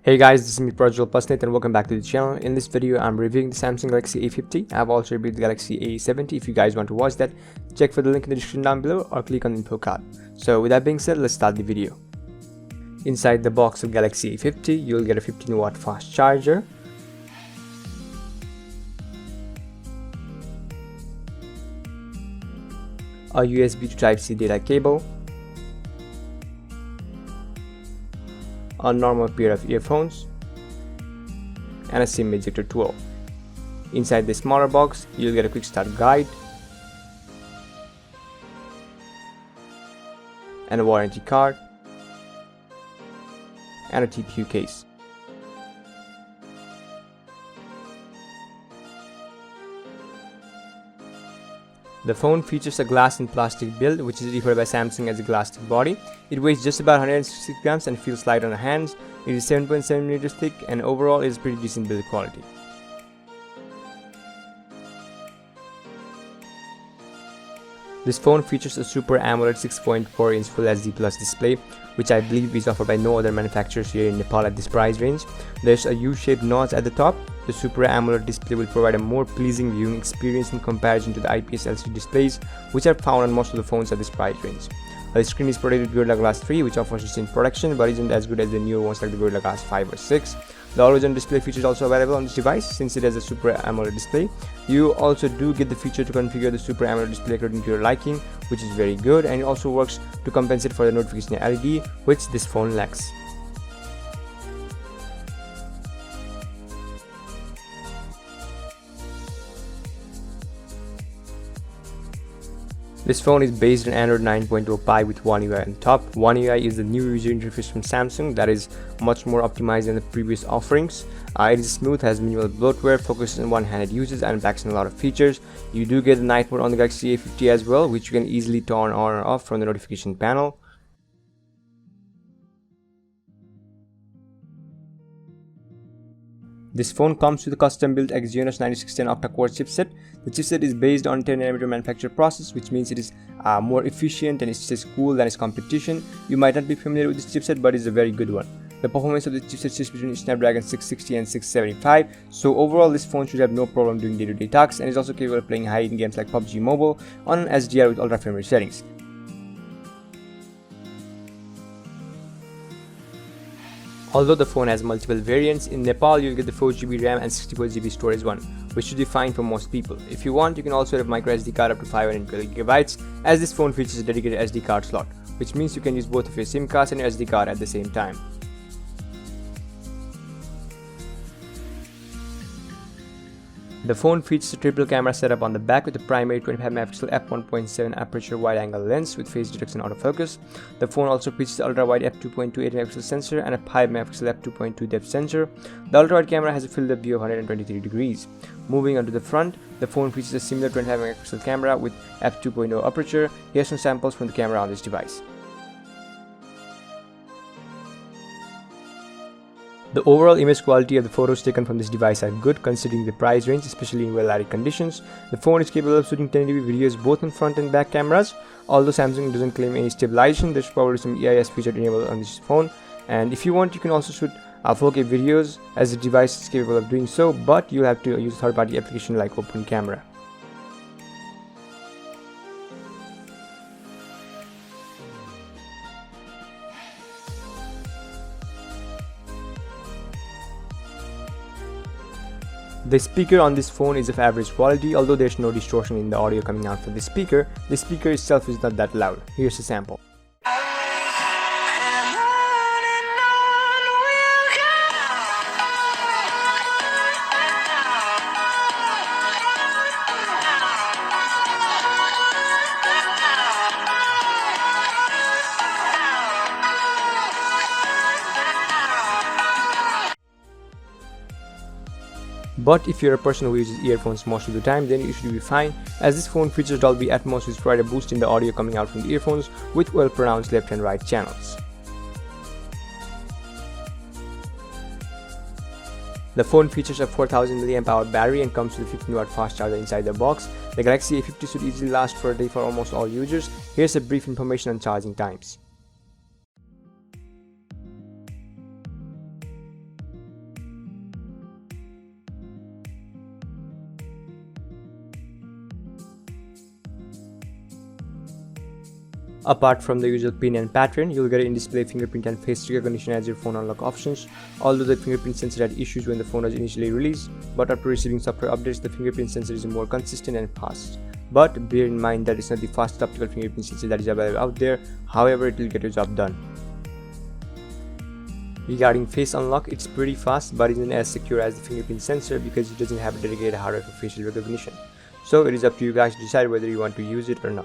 Hey guys, this is me Prajwal Basnet and welcome back to the channel. In this video, I'm reviewing the Samsung Galaxy A50. I've also reviewed the Galaxy A70. If you guys want to watch that, check for the link in the description down below or click on the info card. So with that being said, let's start the video. Inside the box of Galaxy A50, you'll get a 15-watt fast charger, a USB to Type-C data cable, a normal pair of earphones, and a SIM ejector tool. Inside the smaller box, you'll get a quick start guide and a warranty card and a TPU case. The phone features a glass and plastic build, which is referred by Samsung as a glass body. It weighs just about 160 grams and feels light on the hands. It is 7.7mm thick and overall is pretty decent build quality. This phone features a Super AMOLED 6.4-inch Full HD Plus display, which I believe is offered by no other manufacturers here in Nepal at this price range. There's a U-shaped notch at the top. The Super AMOLED display will provide a more pleasing viewing experience in comparison to the IPS LCD displays, which are found on most of the phones at this price range. The screen is protected with Gorilla Glass 3, which offers distinct protection but isn't as good as the newer ones like the Gorilla Glass 5 or 6. The always-on display feature is also available on this device since it has a Super AMOLED display. You also do get the feature to configure the Super AMOLED display according to your liking, which is very good, and it also works to compensate for the notification LED, which this phone lacks. This phone is based on Android 9.0 Pie with One UI on top. One UI is the new user interface from Samsung that is much more optimized than the previous offerings. It is smooth, has minimal bloatware, focuses on one-handed usage, and packs in a lot of features. You do get the night mode on the Galaxy A50 as well, which you can easily turn on or off from the notification panel. This phone comes with a custom-built Exynos 9610 octa-core chipset. The chipset is based on 10nm manufacture process, which means it is more efficient and it stays cool than its competition. You might not be familiar with this chipset, but it's a very good one. The performance of the chipset sits between Snapdragon 660 and 675, so overall this phone should have no problem doing day-to-day tasks and is also capable of playing high-end games like PUBG Mobile on an SDR with ultra frame rate settings. Although the phone has multiple variants, in Nepal you'll get the 4GB RAM and 64GB storage one, which should be fine for most people. If you want, you can also have microSD card up to 512GB, as this phone features a dedicated SD card slot, which means you can use both of your SIM cards and your SD card at the same time. The phone features a triple camera setup on the back with a primary 25MP f1.7 aperture wide-angle lens with face detection autofocus. The phone also features an ultrawide f2.28MP sensor and a 5MP f2.2 depth sensor. The ultrawide camera has a field of view of 123 degrees. Moving on to the front, the phone features a similar 25MP camera with f2.0 aperture. Here's some samples from the camera on this device. The overall image quality of the photos taken from this device are good considering the price range, especially in well-lighted conditions. The phone is capable of shooting 1080p videos both on front and back cameras. Although Samsung doesn't claim any stabilization, there's probably some EIS feature enabled on this phone. And if you want, you can also shoot 4K videos as the device is capable of doing so, but you'll have to use third-party application like Open Camera. The speaker on this phone is of average quality, although there's no distortion in the audio coming out from the speaker. The speaker itself is not that loud. Here's a sample. But if you're a person who uses earphones most of the time, then you should be fine, as this phone features Dolby Atmos, which provide a boost in the audio coming out from the earphones with well pronounced left and right channels. The phone features a 4000 mAh battery and comes with a 15-watt fast charger inside the box. The Galaxy A50 should easily last for a day for almost all users. Here's a brief information on charging times. Apart from the usual pin and pattern, you'll get in-display fingerprint and face recognition as your phone unlock options. Although the fingerprint sensor had issues when the phone was initially released, but after receiving software updates, the fingerprint sensor is more consistent and fast. But bear in mind that it's not the fastest optical fingerprint sensor that is available out there, however it will get your job done. Regarding face unlock, it's pretty fast but isn't as secure as the fingerprint sensor because it doesn't have a dedicated hardware for facial recognition. So it is up to you guys to decide whether you want to use it or not.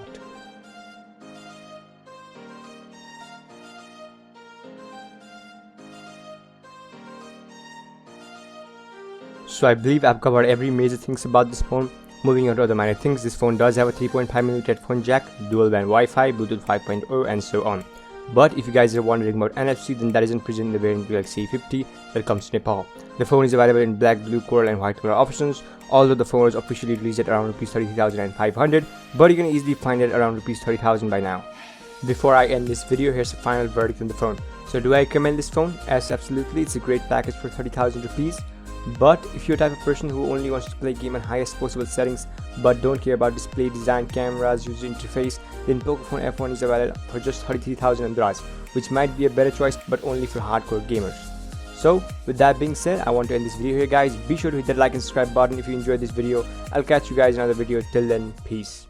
So I believe I've covered every major things about this phone. Moving on to other minor things, this phone does have a 3.5mm headphone jack, dual band Wi-Fi, Bluetooth 5.0 and so on. But if you guys are wondering about NFC, then that isn't present in the variant Galaxy A50 that comes to Nepal. The phone is available in black, blue, coral and white color options, although the phone was officially released at around Rs 33,500, but you can easily find it around Rs 30,000 by now. Before I end this video, here's a final verdict on the phone. So do I recommend this phone? Yes, absolutely, it's a great package for 30,000 rupees. But if you're the type of person who only wants to play game in highest possible settings but don't care about display, design, cameras, user interface, then Pocophone F1 is available for just 33,000 Andras, which might be a better choice but only for hardcore gamers. So with that being said, I want to end this video here guys. Be sure to hit that like and subscribe button if you enjoyed this video. I'll catch you guys in another video. Till then, peace.